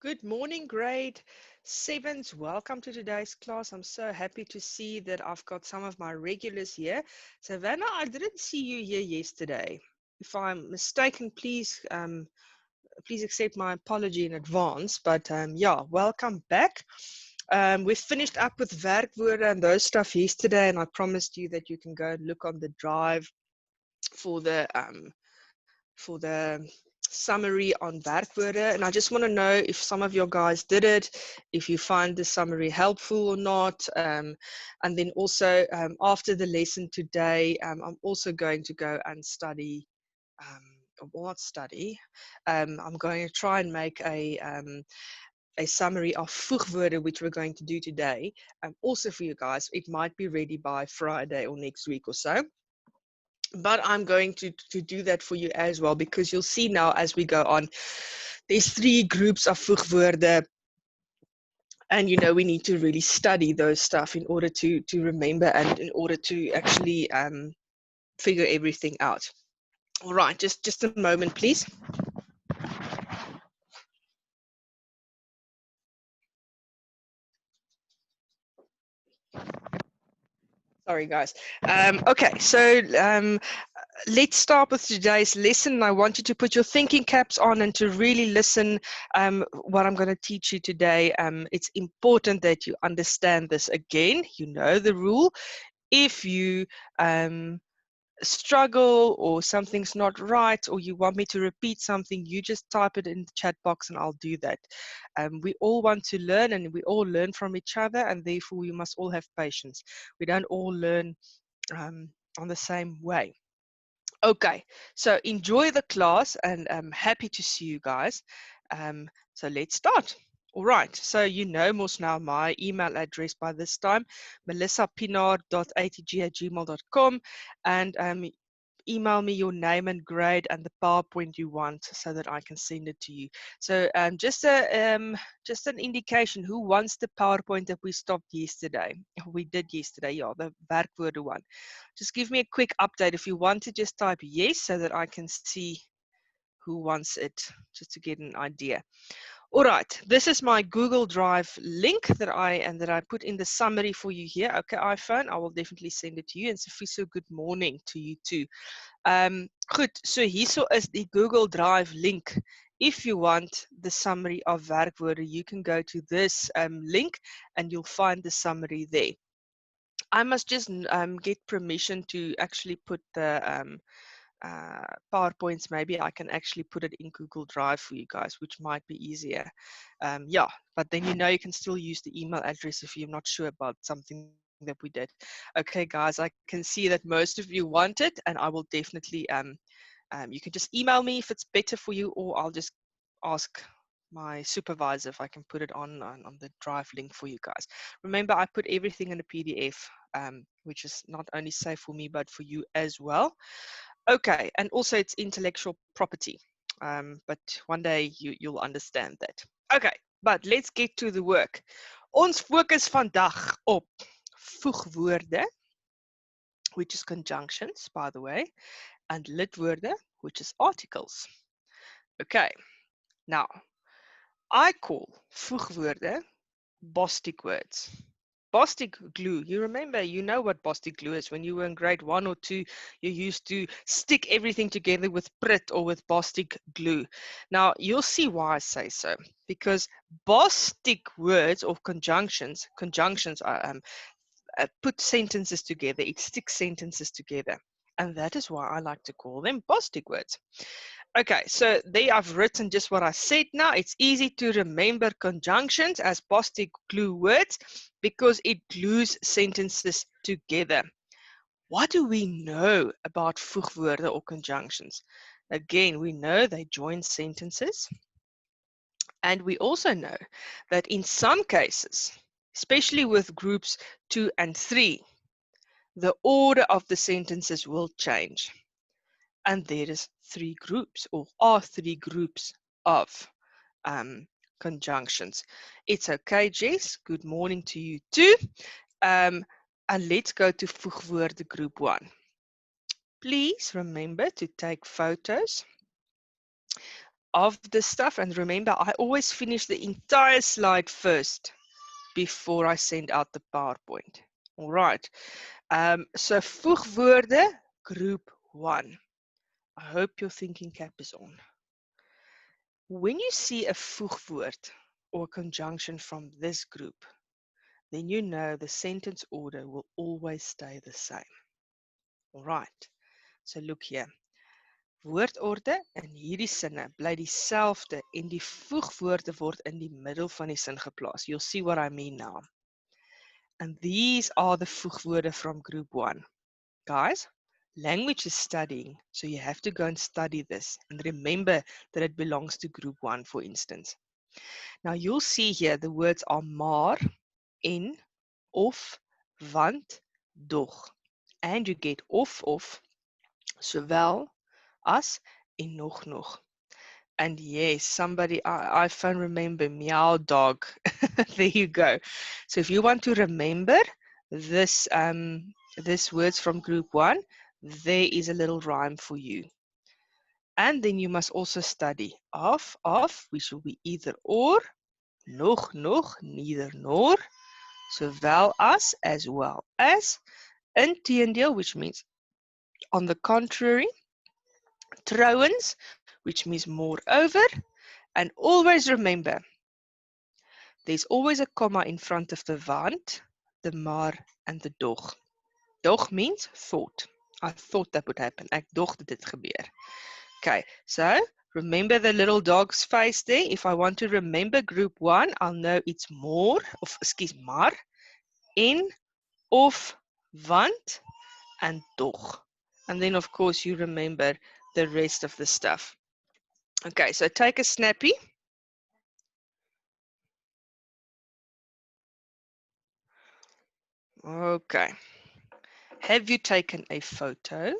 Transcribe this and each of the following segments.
Good morning, grade 7s. Welcome to today's class. I'm so happy to see that I've got some of my regulars here. Savannah, I didn't see you here yesterday. If I'm mistaken, please accept my apology in advance. But yeah, welcome back. We finished up with werkwoorde and those stuff yesterday, and I promised you that you can go and look on the drive for the summary on werkwoorde, and I just want to know if some of your guys did it, if you find the summary helpful or not, and then also after the lesson today, I'm also going to go and study, or not study, I'm going to try and make a summary of voegwoorde, which we're going to do today, also for you guys. It might be ready by Friday or next week or so. But I'm going to do that for you as well, because you'll see now as we go on, there's 3 groups of voegwoorde, and we need to really study those stuff in order to remember and in order to actually figure everything out. All right, just a moment, please. Sorry, guys. Okay, so let's start with today's lesson. I want you to put your thinking caps on and to really listen what I'm going to teach you today. It's important that you understand this again. You know the rule. If you struggle or something's not right, or you want me to repeat something, you just type it in the chat box and I'll do that. We all want to learn, and we all learn from each other, and therefore we must all have patience. We don't all learn on the same way. Okay, so enjoy the class, and I'm happy to see you guys. So let's start. All right, so you know most now my email address by this time, melissapinaar.atg@gmail.com, and email me your name and grade and the PowerPoint you want so that I can send it to you. So just an indication, who wants the PowerPoint that we stopped yesterday? We did yesterday, yeah, the werkwoorde one. Just give me a quick update. If you want to just type yes so that I can see who wants it, just to get an idea. All right, this is my Google Drive link that I put in the summary for you here. Okay, iPhone, I will definitely send it to you. And Sofiso, good morning to you too. Goed, so hierso is die Google Drive link. If you want the summary of werkwoorde, you can go to this link and you'll find the summary there. I must just get permission to actually put the PowerPoints. Maybe I can actually put it in Google Drive for you guys, which might be easier. Yeah, but then you can still use the email address if you're not sure about something that we did. Okay, guys, I can see that most of you want it, and I will definitely, you can just email me if it's better for you, or I'll just ask my supervisor if I can put it on the Drive link for you guys. Remember, I put everything in a PDF, which is not only safe for me, but for you as well. Okay, and also it's intellectual property, but one day you'll understand that. Okay, but let's get to the work. Ons fokus vandag op voegwoorde, which is conjunctions, by the way, and lidwoorde, which is articles. Okay, now I call voegwoorde Bostick words. Bostick glue. You know what Bostick glue is. When you were in grade 1 or 2, you used to stick everything together with Prit or with Bostick glue. Now, you'll see why I say so. Because Bostick words or conjunctions are, put sentences together. It sticks sentences together. And that is why I like to call them Bostick words. Okay, so there I've written just what I said now. It's easy to remember conjunctions as Bostick glue words because it glues sentences together. What do we know about voegwoorde or conjunctions? Again, we know they join sentences. And we also know that in some cases, especially with groups 2 and 3, the order of the sentences will change. And there is 3 groups, or are 3 groups of conjunctions. It's okay, Jess. Good morning to you too. And let's go to voegwoorde group 1. Please remember to take photos of this stuff. And remember, I always finish the entire slide first before I send out the PowerPoint. All right. So voegwoorde, group 1. I hope your thinking cap is on. When you see a voegwoord or conjunction from this group, then you know the sentence order will always stay the same. All right. So look here. Woordorde in hierdie sinne bly dieselfde en die voegwoorde word in die middel van die sin geplaas. You'll see what I mean now. And these are the voegwoorde from group 1. Guys, language is studying, so you have to go and study this and remember that it belongs to group 1, for instance. Now you'll see here the words are maar, en, of, want, doch. And you get of, sowel, as, en nog. And yes, somebody, I found remember, meow dog. There you go. So if you want to remember this, this words from group 1, there is a little rhyme for you. And then you must also study of, which will be either or, nog, neither nor, sowel as well as, inteendeel, which means on the contrary, trouwens, which means moreover, and always remember, there's always a comma in front of the want, the maar, and the doch. Doch means thought. I thought that would happen. Ek dog dat dit gebeur. Okay, so remember the little dog's face there. If I want to remember group 1, I'll know it's more, of excuse, maar, en, of, want, and doch. And then, of course, you remember the rest of the stuff. Okay, so take a snappy. Okay. Have you taken a photo?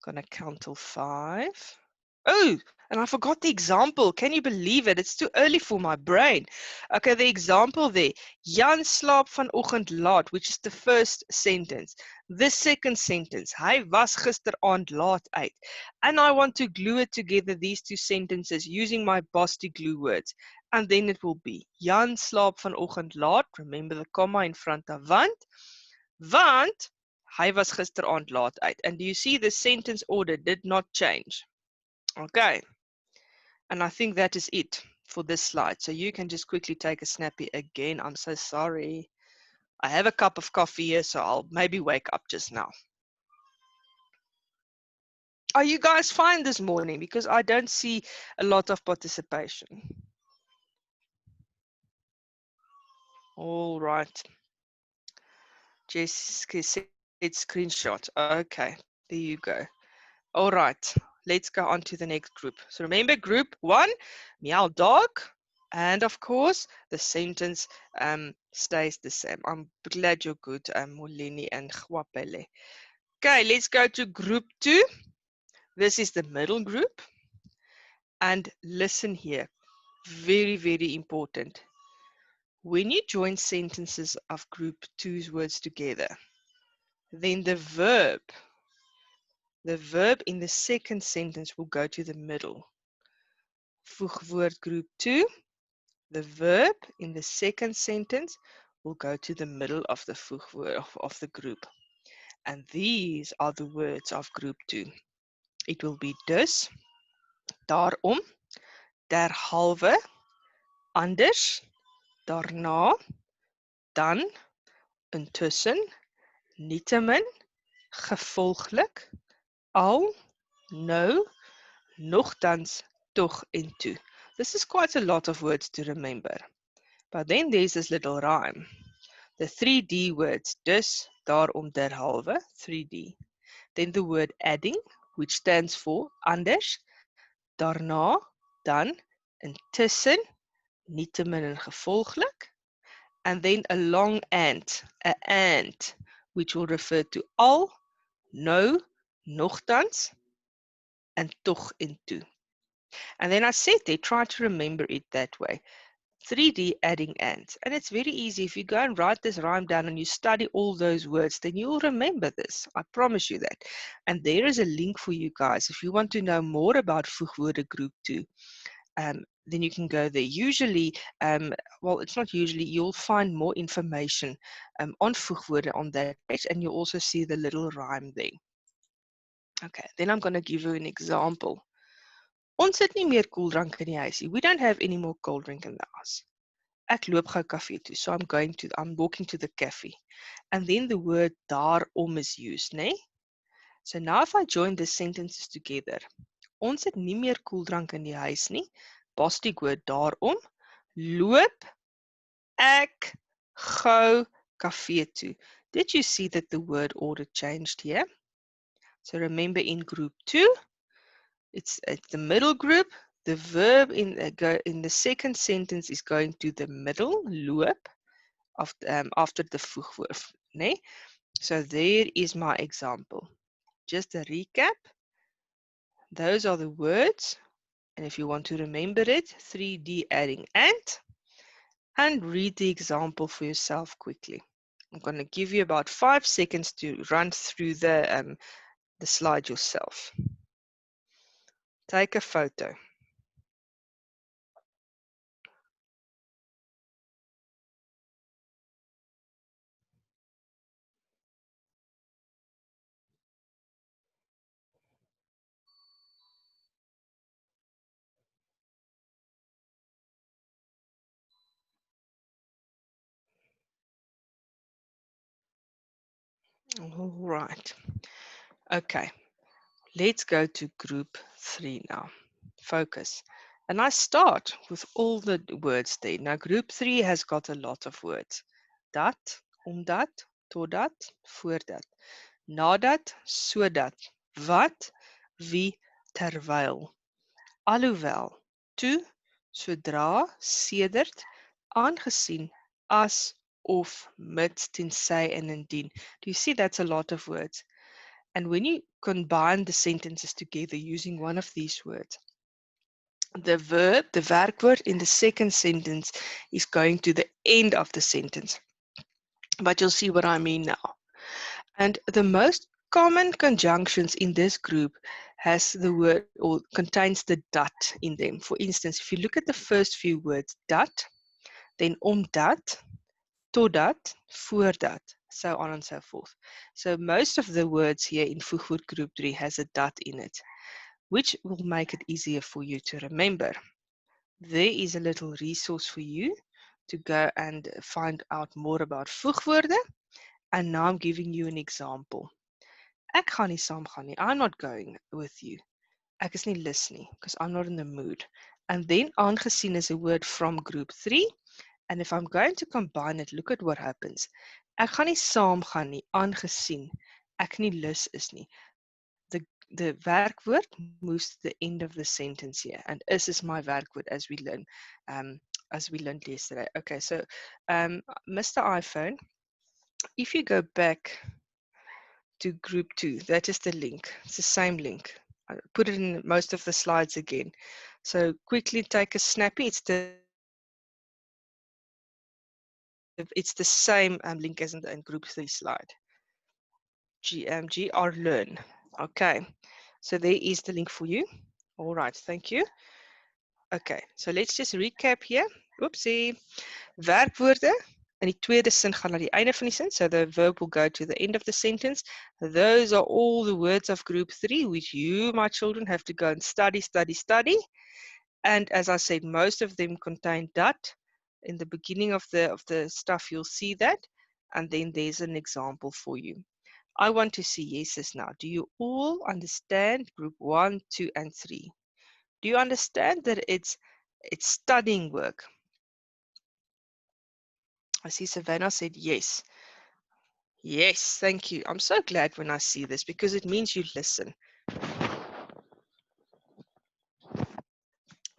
Gonna count till 5. Oh, and I forgot the example. Can you believe it? It's too early for my brain. Okay, the example there. Jan slaap vanoggend laat, which is the first sentence. The second sentence. Hy was gisteraand laat uit. And I want to glue it together, these two sentences, using my Bostick glue words. And then it will be Jan slaap vanoggend laat. Remember the comma in front of want hy was gisteraand laat uit. And do you see the sentence order did not change? Okay. And I think that is it for this slide. So you can just quickly take a snappy again. I'm so sorry. I have a cup of coffee here, so I'll maybe wake up just now. Are you guys fine this morning? Because I don't see a lot of participation. All right. Jessica said screenshot. Okay, there you go. All right, let's go on to the next group. So remember group 1, meow dog. And of course, the sentence stays the same. I'm glad you're good, Molini and Gwapele. Okay, let's go to group 2. This is the middle group. And listen here, very, very important. When you join sentences of group 2's words together, then the verb in the second sentence will go to the middle. Voegwoord group 2, the verb in the second sentence will go to the middle of the voegwoord of the group. And these are the words of group 2. It will be dus, daarom, derhalve, anders, daarna, dan, intussen, nietemin, gevolglik, al, nou, nogtans, toch en toe. This is quite a lot of words to remember. But then there's this little rhyme. The 3D words, dus, daarom, derhalve, 3D. Then the word adding, which stands for anders, daarna, dan, intussen, nietemin en gevolglik. And then a long and, which will refer to al, nou, nogtans, and toch en toe. And then I said they try to remember it that way. 3D adding and. And it's very easy. If you go and write this rhyme down and you study all those words, then you'll remember this. I promise you that. And there is a link for you guys. If you want to know more about voegwoorde group 2, then you can go there. Usually, well, it's not usually, you'll find more information on voegwoorde on that page, and you'll also see the little rhyme there. Okay, then I'm going to give you an example. Ons het nie meer koeldrank in die huisie. We don't have any more cold drink in the house. Ek loop gou kafee toe. So I'm walking to the cafe. And then the word daarom is used, né? So now if I join the sentences together. Ons het nie meer koeldrank in die huis nie. Bostick word daarom. Loop ek gou kafee toe. Did you see that the word order changed here? So remember in group 2, it's at the middle group. The verb in the second sentence is going to the middle, loop, after the voegwoord. Nee? So there is my example. Just a recap. Those are the words. And if you want to remember it, 3D adding and read the example for yourself quickly. I'm going to give you about 5 seconds to run through the slide yourself. Take a photo. All right. Okay. Let's go to group 3 now. Focus. And I start with all the words there. Now group 3 has got a lot of words. Dat, omdat, totdat, voordat. Nadat, sodat. Wat, wie, terwyl. Alhoewel, toe, sodra, sedert, aangesien, as, of, mits, tensy, and indien. Do you see that's a lot of words? And when you combine the sentences together using one of these words, the verb, the werkwoord in the second sentence is going to the end of the sentence. But you'll see what I mean now. And the most common conjunctions in this group has the word or contains the dat in them. For instance, if you look at the first few words, dat, then omdat, totdat, voordat, so on and so forth. So most of the words here in voegwoord group 3 has a dat in it, which will make it easier for you to remember. There is a little resource for you to go and find out more about voegwoorde. And now I'm giving you an example. Ek gaan nie saamgaan nie. I'm not going with you. Ek is nie lus nie, because I'm not in the mood. And then aangesien is a word from group 3. And if I'm going to combine it, look at what happens. Ek gaan nie saamgaan nie, aangesien ek nie lus is nie. The werkwoord moves to the end of the sentence here. And is my werkwoord as we learned yesterday. Okay, so Mr. iPhone, if you go back to group 2, that is the link. It's the same link. I put it in most of the slides again. So quickly take a snappy. It's the same link as in group 3 slide. GR learn. Okay, so there is the link for you. All right, thank you. Okay, so let's just recap here. Oopsie. Werkwoorde in die tweede sin gaan na die einde van die sin. So the verb will go to the end of the sentence. Those are all the words of group 3 which you, my children, have to go and study. And as I said, most of them contain dat. In the beginning of the stuff, you'll see that. And then there's an example for you. I want to see yeses now. Do you all understand group 1, 2, and 3? Do you understand that it's studying work? I see Savannah said yes. Yes, thank you. I'm so glad when I see this because it means you listen.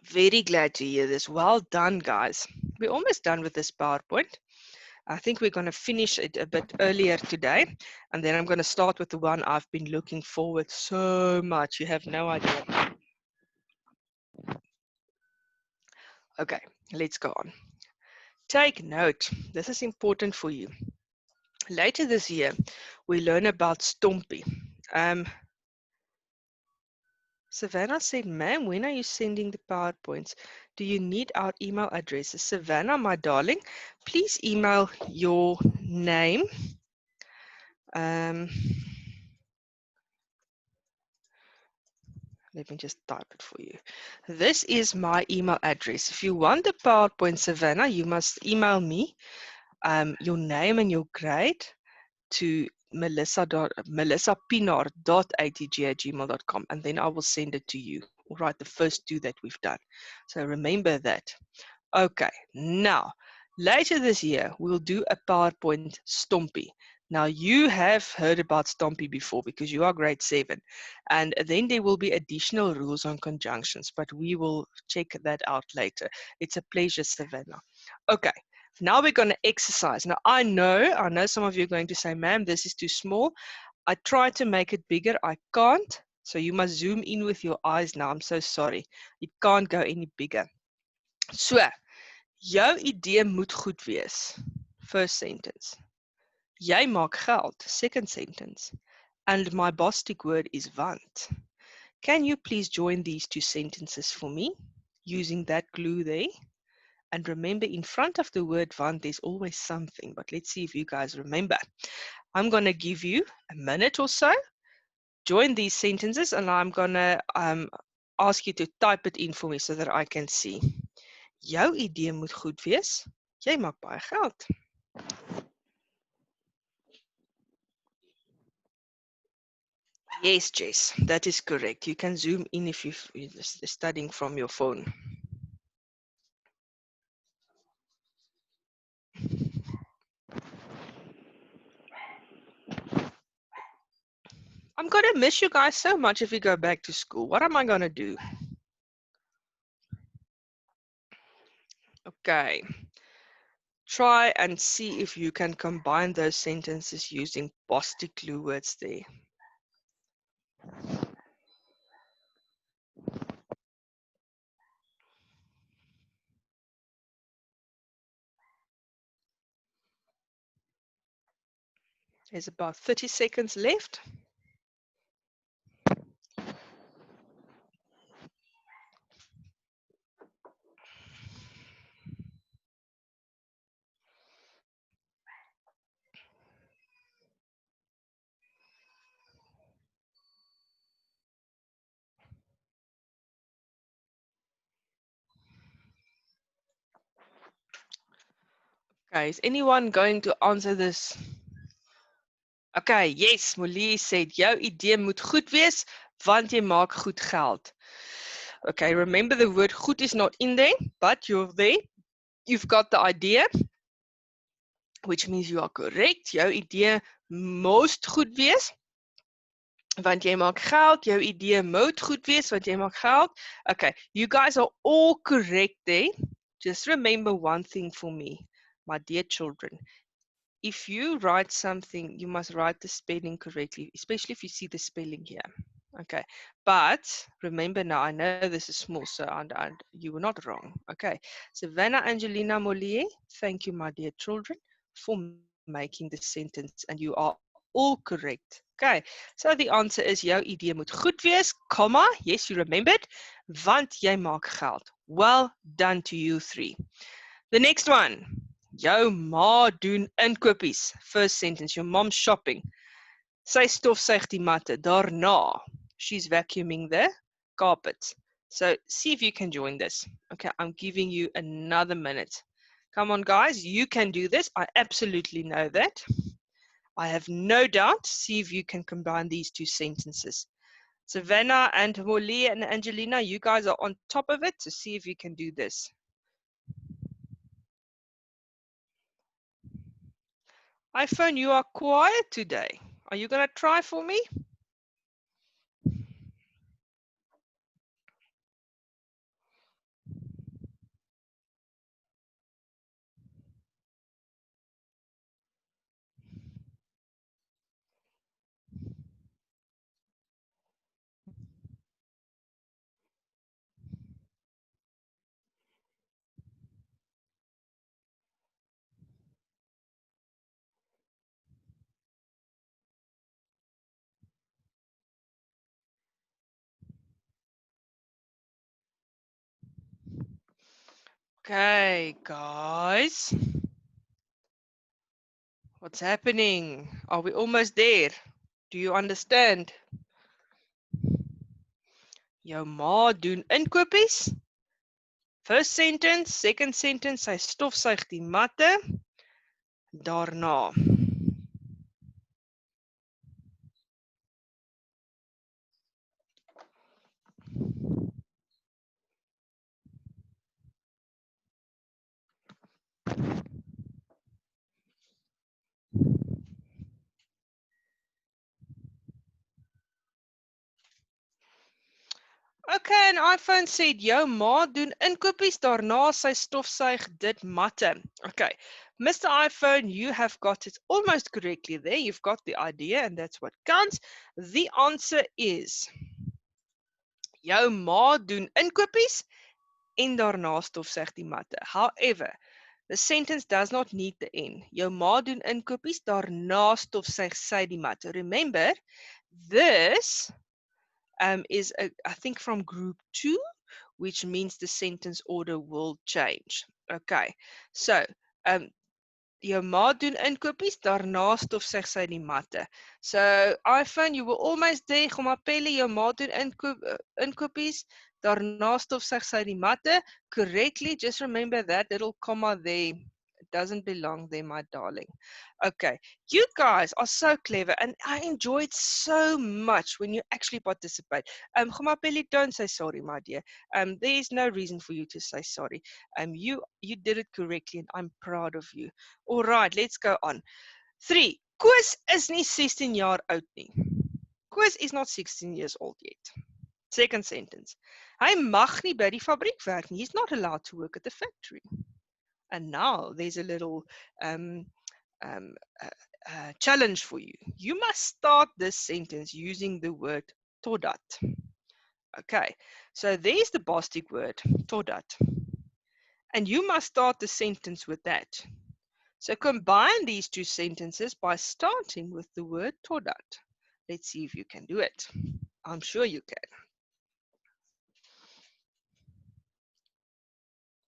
Very glad to hear this. Well done, guys. We're almost done with this PowerPoint. I think we're going to finish it a bit earlier today, and then I'm going to start with the one I've been looking forward so much. You have no idea. Okay, let's go on. Take note. This is important for you. Later this year, we learn about Stompie. Savannah said, ma'am, when are you sending the PowerPoints? Do you need our email addresses? Savannah, my darling, please email your name. Um, Let me just type it for you. This is my email address. If you want the PowerPoint, Savannah, you must email me your name and your grade to melissapinar.atg@gmail.com, and then I will send it to you. All right, the first two that we've done. So remember that. Okay, now, later this year, we'll do a PowerPoint Stompie. Now, you have heard about Stompie before because you are grade 7. And then there will be additional rules on conjunctions, but we will check that out later. It's a pleasure, Savannah. Okay, now we're going to exercise. Now, I know some of you are going to say, ma'am, this is too small. I tried to make it bigger. I can't. So you must zoom in with your eyes now. I'm so sorry. It can't go any bigger. So, jou idee moet goed wees. First sentence. Jy maak geld. Second sentence. And my Bostick word is want. Can you please join these two sentences for me using that glue there? And remember, in front of the word want, there's always something. But let's see if you guys remember. I'm going to give you a minute or so. Join these sentences, and I'm going to ask you to type it in for me so that I can see. Jou idee moet goed wees. Jy maak baie geld. Yes, Jess, that is correct. You can zoom in if you're studying from your phone. I'm going to miss you guys so much if we go back to school. What am I going to do? Okay. Try and see if you can combine those sentences using Bostick glue words there. There's about 30 seconds left. Okay, is anyone going to answer this? Okay, yes, Molly said, jou idee moet goed wees, want jy maak goed geld. Okay, remember the word goed is not in there, but you're there. You've got the idea, which means you are correct. Jou idee most goed wees, want jy maak geld. Jou idee moet goed wees, want jy maak geld. Okay, you guys are all correct there. Just remember one thing for me, my dear children. If you write something, you must write the spelling correctly, especially if you see the spelling here. Okay, but remember now, I know this is small, so you were not wrong. Okay, Savannah, Angelina, Mollier, thank you, my dear children, for making the sentence, and you are all correct. Okay, so the answer is, jou idee moet goed wees, comma, yes, you remembered, want jy maak geld. Well done to you three. The next one. Jou ma doen inkopies. First sentence, your mom's shopping. Sy stofsuig die matte. Daarna, she's vacuuming the carpet. So see if you can join this. Okay, I'm giving you another minute. Come on, guys, you can do this. I absolutely know that. I have no doubt. See if you can combine these two sentences. Savannah and Molly and Angelina, you guys are on top of it. So see if you can do this. iPhone, you are quiet today. Are you going to try for me? Okay, guys. What's happening? Are we almost there? Do you understand? Jou ma doen inkopies. First sentence, second sentence, sy stofsuig die matte. Daarna. Okay, en iPhone said, jou ma doen inkopies, daarna sy stofsuig dit matte. Okay, Mr. iPhone, you have got it almost correctly there. You've got the idea and that's what counts. The answer is, jou ma doen inkopies en daarna stofsuig die matte. However, the sentence does not need the N. Jou ma doen inkopies, daarna stofsuig sy die matte. Remember, this is, I think, from group 2, which means the sentence order will change. Okay, so jou ma doen inkopies, daarna stofsuig sy die matte. So, iPhone, you were almost there. Gomapele, jou ma doen inkopies, daarna stofsuig sy die matte. Correctly, just remember that little comma there. It doesn't belong there, my darling. Okay, you guys are so clever and I enjoy it so much when you actually participate. Gomapele, don't say sorry, my dear. There is no reason for you to say sorry. You did it correctly and I'm proud of you. All right, let's go on. 3. Koos is nie 16 jaar oud nie. Koos is not 16 years old yet. Second sentence. Hy mag nie by die fabriek werk nie. He's not allowed to work at the factory. And now there's a little challenge for you. You must start this sentence using the word totdat. Okay, so there's the Bostick word, totdat. And you must start the sentence with that. So combine these two sentences by starting with the word totdat. Let's see if you can do it. I'm sure you can.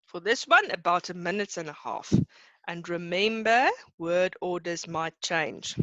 For this one, about a minute and a half. And remember, word orders might change.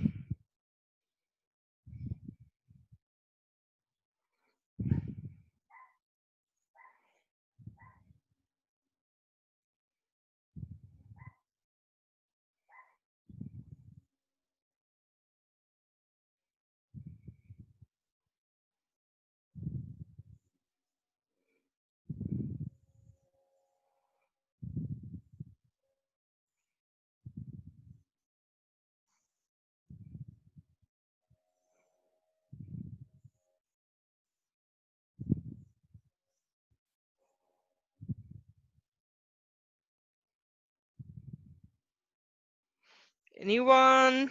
Anyone?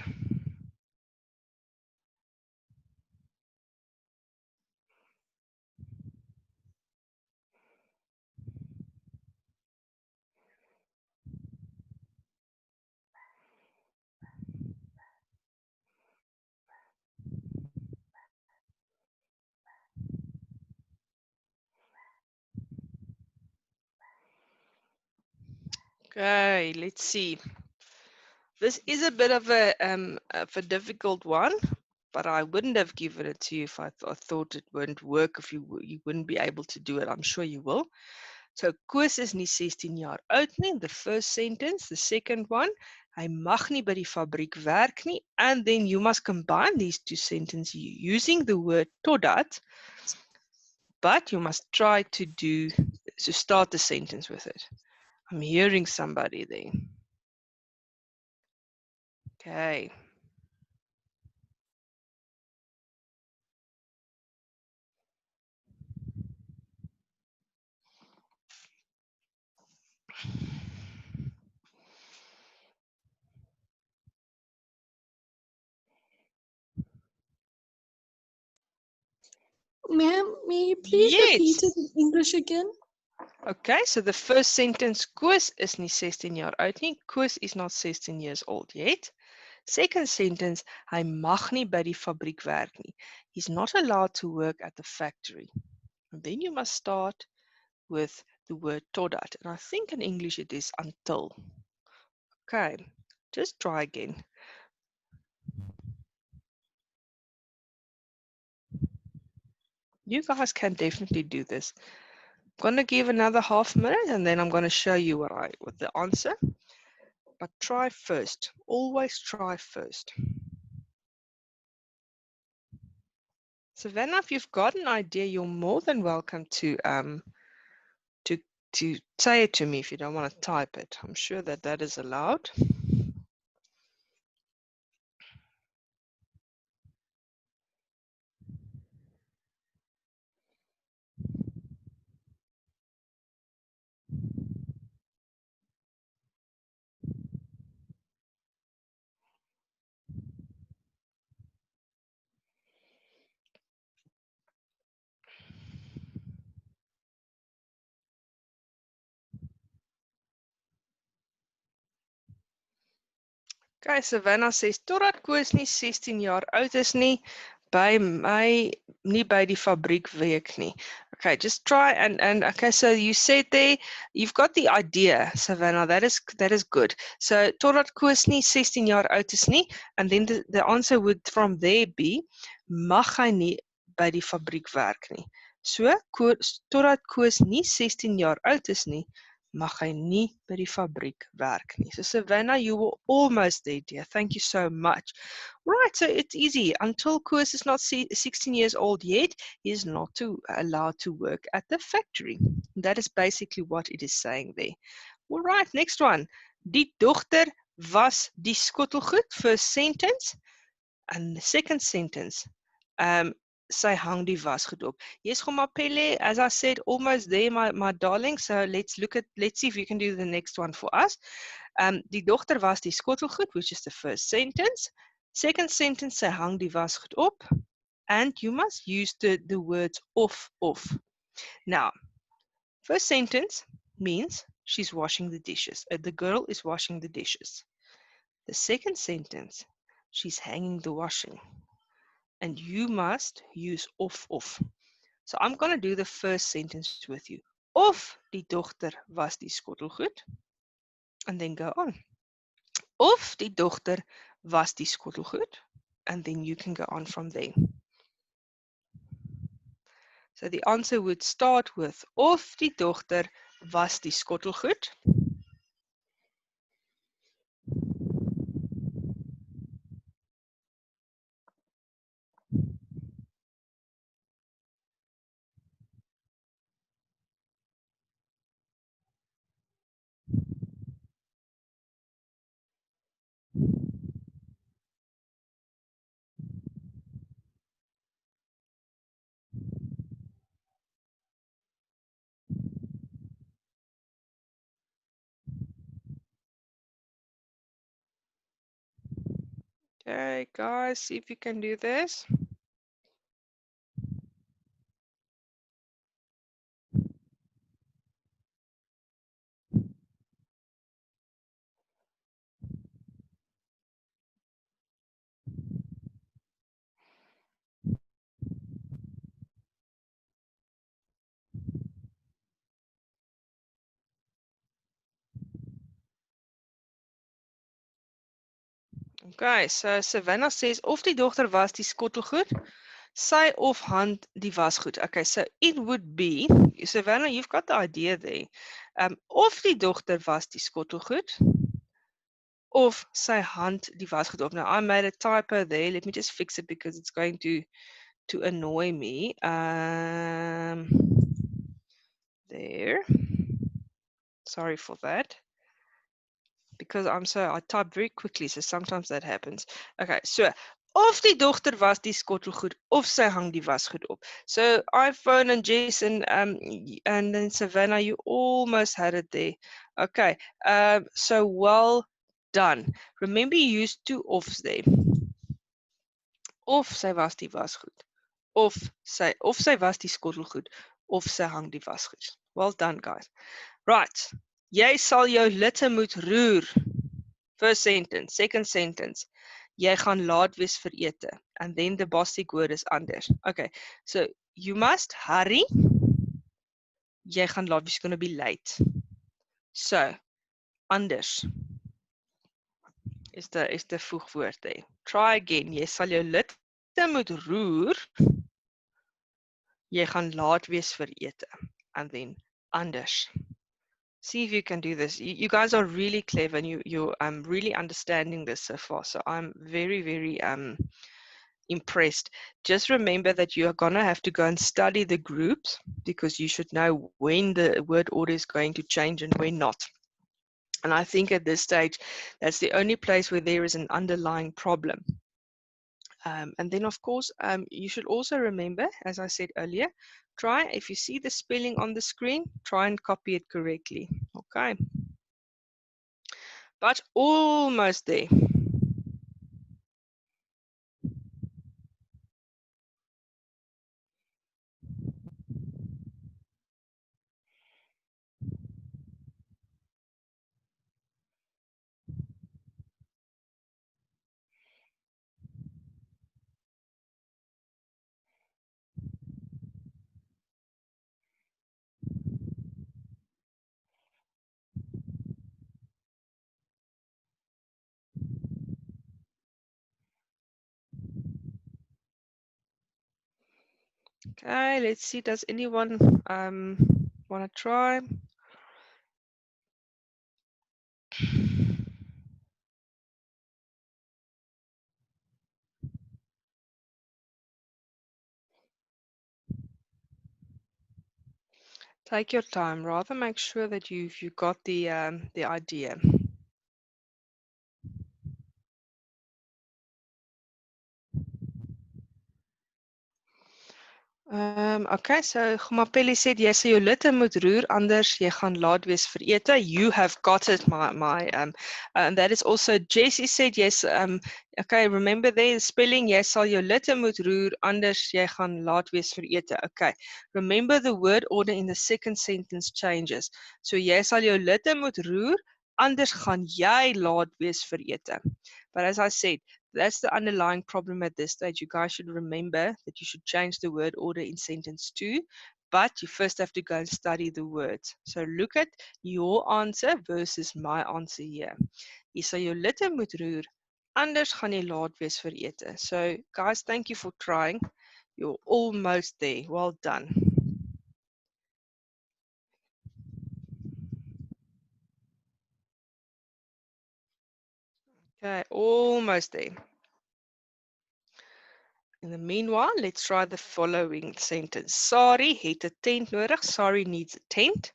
Okay, let's see. This is a bit of a difficult one, but I wouldn't have given it to you if I thought it wouldn't work, if you wouldn't be able to do it. I'm sure you will. So, Koos is nie 16 jaar oud nie, the first sentence. The second one, hy mag nie by die fabriek werk nie. And then you must combine these two sentences using the word totdat, but you must try to start the sentence with it. I'm hearing somebody there. Okay. Ma'am, may you please repeat it in English again? Okay, so the first sentence, Koos is nie 16 jaar oud nie. Koos is not 16 years old yet. Second sentence, hy mag nie by die fabriek werk nie. He's not allowed to work at the factory. And then you must start with the word totdat. And I think in English it is until. Okay, just try again. You guys can definitely do this. I'm going to give another half minute and then I'm going to show you what the answer. But try first. Always try first. Savannah, if you've got an idea, you're more than welcome to say it to me if you don't want to type it. I'm sure that that is allowed. Okay, Savannah says, totdat Koos nie 16 jaar oud is nie, by my, nie by die fabriek werk nie. Okay, just try and okay, so you said there, you've got the idea, Savannah, that is good. So, totdat Koos nie 16 jaar oud is nie, and then the answer would from there be, mag hy nie by die fabriek werk nie. So, totdat Koos nie 16 jaar oud is nie, mag hy nie by die fabriek werk nie. So Savannah, you were almost there, dear. Thank you so much. Right, so it's easy. Until Koos is not 16 years old yet, he is not allowed to work at the factory. That is basically what it is saying there. All right, next one. Die dogter was die skottelgoed, first sentence. And the second sentence, sy hang die wasgoed op. Yes, Pele, as I said, almost there, my darling. So let's see if you can do the next one for us. Die dogter was die skottelgoed, which is the first sentence. Second sentence, sy hang die wasgoed op. And you must use the words of. Now, first sentence means she's washing the dishes. The girl is washing the dishes. The second sentence, she's hanging the washing. And you must use of. So I'm going to do the first sentence with you. Of die dogter was die skottelgoed. And then go on. Of die dogter was die skottelgoed. And then you can go on from there. So the answer would start with of die dogter was die skottelgoed. Okay, guys, see if you can do this. Okay, so Savannah says, of die dogter was die skottelgoed, sy of hand die wasgoed. Okay, so it would be, Savannah, you've got the idea there. Of die dogter was die skottelgoed, of sy hand die wasgoed op. Now, I made a typo there. Let me just fix it because it's going to annoy me. There. Sorry for that. Because I type very quickly, so sometimes that happens. Okay, so of die dogter was die skottelgoed, of sy hang die wasgoed op. So iPhone and Jason and then Savannah, you almost had it there. Okay, so well done. Remember you used two ofs there. Of sy was die wasgoed, of sy was die skottelgoed, of sy hang die wasgoed. Well done, guys. Right. Jy sal jou litte moet roer. First sentence. Second sentence. Jy gaan laat wees vir ete. And then the Bostick word is anders. Okay. So you must hurry jy gaan laat wees, going to be late. So, anders is the voegwoord there. Try again. Jy sal jou litte moet roer. Jy gaan laat wees vir ete. And then anders. See if you can do this. You guys are really clever and you're really understanding this so far. So I'm very, very impressed. Just remember that you are going to have to go and study the groups because you should know when the word order is going to change and when not. And I think at this stage, that's the only place where there is an underlying problem. And then, of course, you should also remember, as I said earlier, try, if you see the spelling on the screen, try and copy it correctly. Okay. But almost there. Okay, let's see. Does anyone want to try? Take your time. Rather make sure that you've got the idea. Okay, so Gumapeli said jy sê jou litte moet roer anders jy gaan laat wees vir ete. You have got it, and that is also Jessie said yes. Okay, remember there the spelling jy sal jou litte moet roer anders jy gaan laat wees vir ete. Okay, remember the word order in the second sentence changes. So jy sal jou litte moet roer anders gaan jy laat wees vir ete. But as I said, that's the underlying problem at this stage. You guys should remember that you should change the word order in sentence 2, but you first have to go and study the words. So look at your answer versus my answer here. Jy sal jou litte moet roer, anders gaan jy laat wees vir ete. So guys, thank you for trying. You're almost there. Well done. Okay, almost there. In the meanwhile, let's try the following sentence. Sari het 'n tent nodig. Sari needs a tent.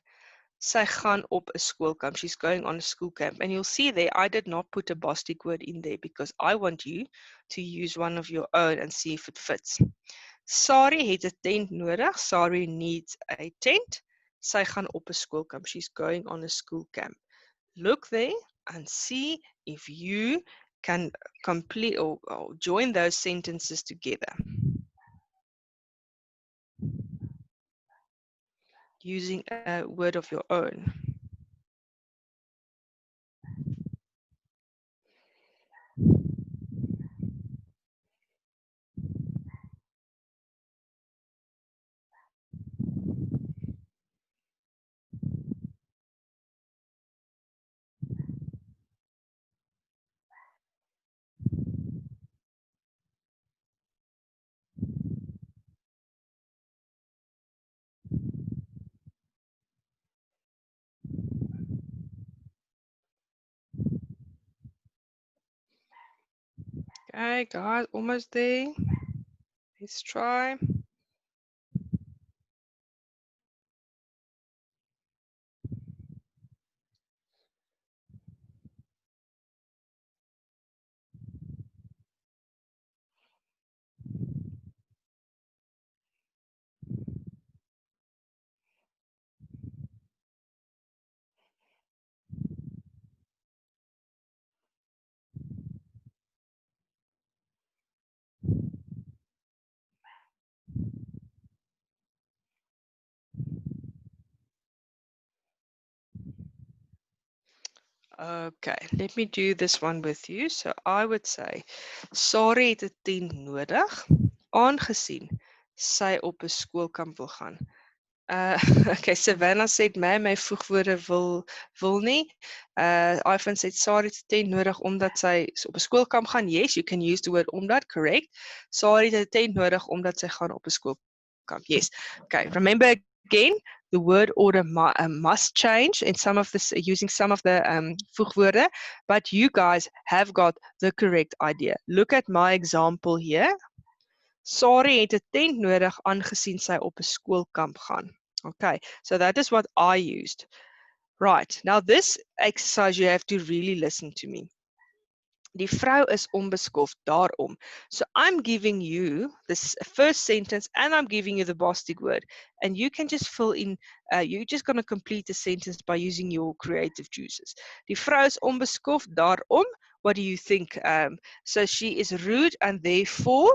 Sy gaan op 'n skoolkamp. She's going on a school camp. And you'll see there, I did not put a Bostick word in there because I want you to use one of your own and see if it fits. Sari het 'n tent nodig. Sari needs a tent. Sy gaan op 'n skoolkamp. She's going on a school camp. Look there and see if you can complete or join those sentences together using a word of your own. Okay, guys, almost there. Let's try. Okay, let me do this one with you. So I would say, Sari het 'n tent nodig, aangesien sy op 'n skoolkamp wil gaan. Okay, Savannah said my voegwoorde wil nie. Ivan said Sari het tent nodig omdat sy op 'n skoolkamp gaan. Yes, you can use the word omdat, correct. Sari het tent nodig omdat sy gaan op 'n skoolkamp. Yes. Okay, remember again, the word order must change in some of this using some of the voegwoorde, but you guys have got the correct idea. Look at my example here. Sari het 'n tent nodig aangesien sy op 'n skoolkamp gaan. Okay, so that is what I used. Right, now this exercise you have to really listen to me. Die vrou is onbeskoft daarom. So I'm giving you this first sentence and I'm giving you the Bostick word. And you can just fill in, you're just going to complete the sentence by using your creative juices. Die vrou is onbeskoft daarom. What do you think? So she is rude and therefore,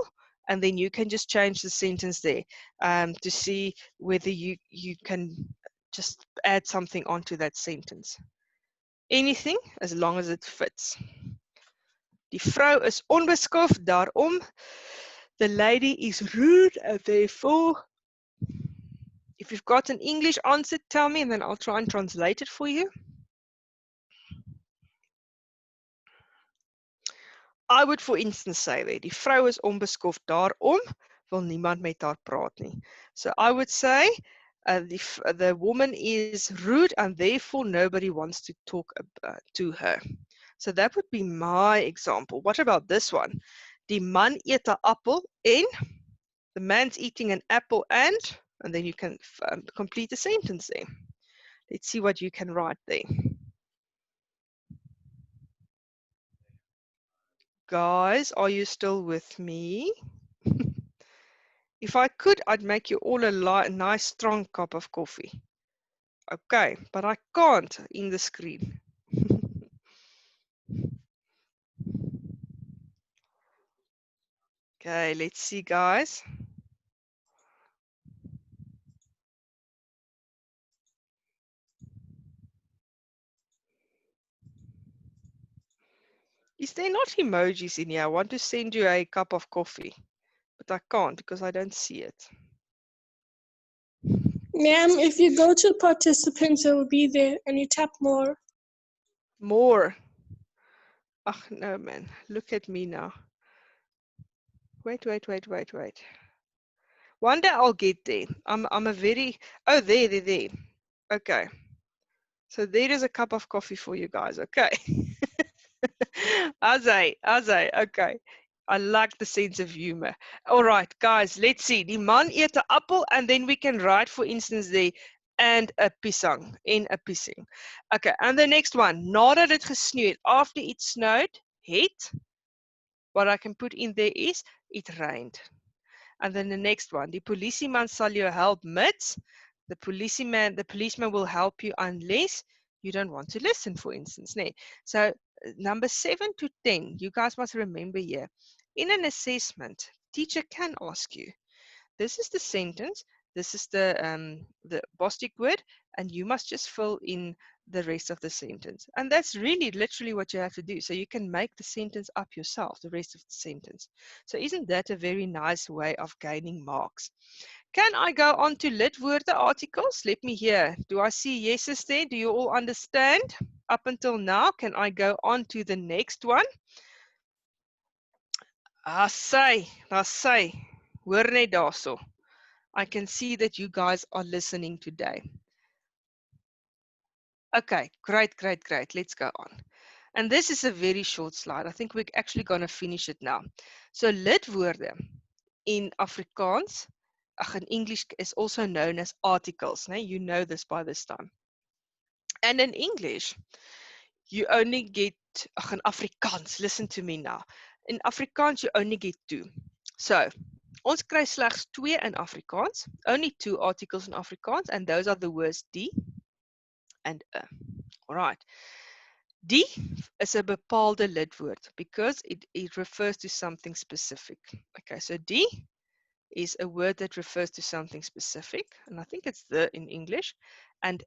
and then you can just change the sentence there to see whether you can just add something onto that sentence. Anything, as long as it fits. Die vrou is onbeskoft daarom. The lady is rude and therefore. If you've got an English answer, tell me and then I'll try and translate it for you. I would, for instance, say there, die vrou is onbeskoft daarom, wil niemand met haar praat nie. So I would say, the woman is rude and therefore nobody wants to talk to her. So that would be my example. What about this one? Die man eet 'n appel en, the man's eating an apple and then you can complete the sentence there. Let's see what you can write there. Guys, are you still with me? If I could, I'd make you all a nice strong cup of coffee. Okay, but I can't in the screen. Okay, let's see, guys. Is there not emojis in here? I want to send you a cup of coffee, but I can't because I don't see it. Ma'am, if you go to participants, it will be there and you tap more. More. Ach, no, man. Look at me now. Wait. One day I'll get there. I'm a very... Oh, there. Okay. So there is a cup of coffee for you guys. Okay. Azai. Okay. I like the sense of humor. All right, guys, let's see. Die man eet 'n appel and then we can write, for instance, there, and 'n pisang, en 'n pisang. Okay, and the next one. Nadat dit gesneeu het, after it snowed, het, what I can put in there is, it rained. And then the next one. Die polisieman sal jou help mits. The policeman will help you unless you don't want to listen, for instance. Nee. So number 7 to 10, you guys must remember here. In an assessment, teacher can ask you, this is the sentence, this is the Bostick word, and you must just fill in the rest of the sentence. And that's really literally what you have to do. So you can make the sentence up yourself, the rest of the sentence. So isn't that a very nice way of gaining marks? Can I go on to lidwoorde articles? Let me hear. Do I see yeses there? Do you all understand? Up until now, can I go on to the next one? Say. Hoor net daarso. I can see that you guys are listening today. Okay, great. Let's go on. And this is a very short slide. I think we're actually going to finish it now. So lidwoorde in Afrikaans, in English, is also known as articles. You know this by this time. And in English, you only get, in Afrikaans, listen to me now. In Afrikaans, you only get 2. So, ons kry slegs 2 in Afrikaans, only 2 articles in Afrikaans, and those are the words die and All right. Die is 'n bepaalde lidwoord because it refers to something specific. Okay, so die is a word that refers to something specific, and I think it's the in English, and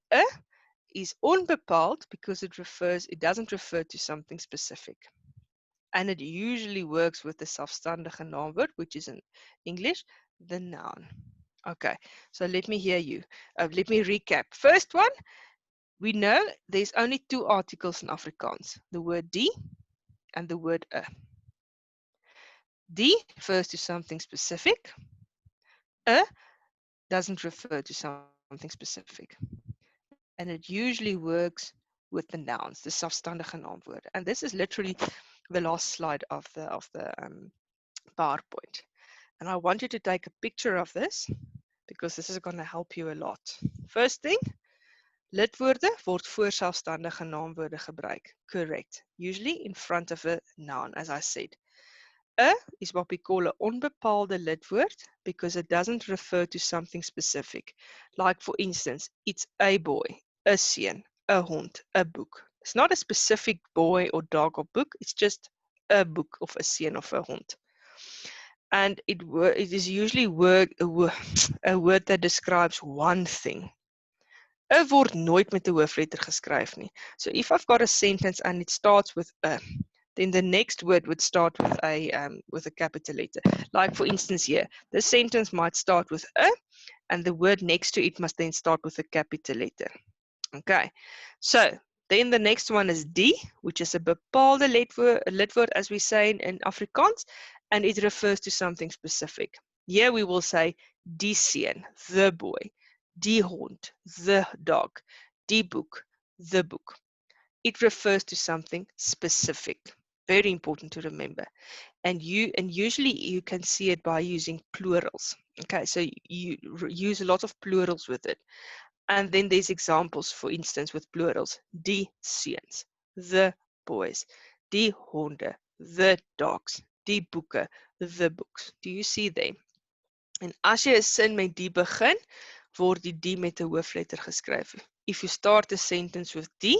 is onbepaald because it doesn't refer to something specific. And it usually works with the selfstandige naamwoord, which is in English, the noun. Okay, so let me hear you. Let me recap. First one, we know there's only two articles in Afrikaans, the word die and the word a. Die refers to something specific. A doesn't refer to something specific. And it usually works with the nouns, the selfstandige naamwoorde. And this is literally the last slide of the PowerPoint. And I want you to take a picture of this because this is going to help you a lot. First thing, lidwoorde word voor selfstandige naamwoorde gebruik. Correct. Usually in front of a noun, as I said. A is what we call an onbepaalde lidwoord because it doesn't refer to something specific. Like for instance, it's a boy, a seun, a hond, a book. It's not a specific boy or dog or book, it's just a book of a seun of a hond. And it is usually a word that describes one thing. A word nooit met 'n hoofletter geskryf nie. So if I've got a sentence and it starts with a, then the next word would start with a capital letter. Like for instance here, the sentence might start with a, and the word next to it must then start with a capital letter. Okay, so then the next one is die, which is a bepaalde lidwoord as we say in Afrikaans, and it refers to something specific. Here we will say die seun, the boy, die hond, the dog, die boek, the book. It refers to something specific. Very important to remember. And usually you can see it by using plurals. Okay, so you use a lot of plurals with it. And then there's examples, for instance, with plurals. Die seuns, the boys, die honde, the dogs, die boeke, the books. Do you see them? En as jy 'n sin met die begin, word die met 'n hoofletter geskryf. If you start a sentence with die,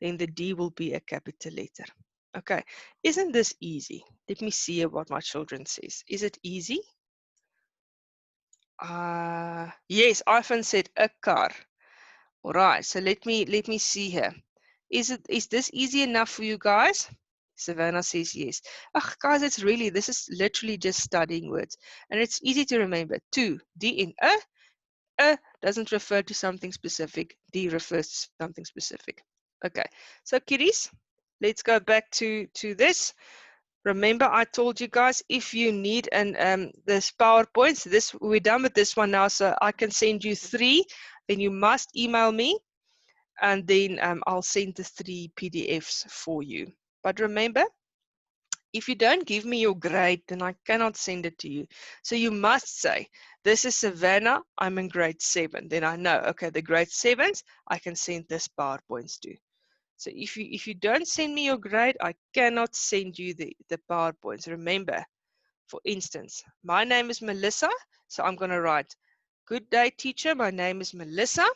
then the die will be a capital letter. Okay, isn't this easy? Let me see what my children says. Is it easy? Yes, Ivan said a car. All right, so let me see here. Is this easy enough for you guys? Savannah says yes. Ach, guys, this is literally just studying words. And it's easy to remember. Two, die in a doesn't refer to something specific. Die refers to something specific. Okay, so kiddies, let's go back to this. Remember, I told you guys, if you need this PowerPoint, we're done with this one now, so I can send you 3, then you must email me, and then I'll send the 3 PDFs for you. But remember, if you don't give me your grade, then I cannot send it to you. So you must say, this is Savannah, I'm in grade 7. Then I know, okay, the grade 7s, I can send this PowerPoints to. So if you don't send me your grade, I cannot send you the PowerPoints. Remember, for instance, my name is Melissa, so I'm going to write, good day, teacher, my name is Melissa,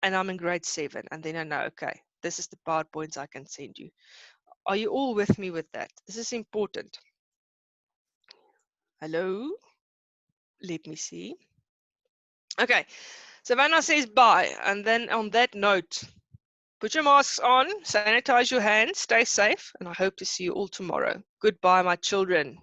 and I'm in grade 7. And then I know, okay, this is the PowerPoints I can send you. Are you all with me with that? This is important. Hello? Let me see. Okay, Savannah says bye. And then on that note, put your masks on, sanitize your hands, stay safe, and I hope to see you all tomorrow. Goodbye, my children.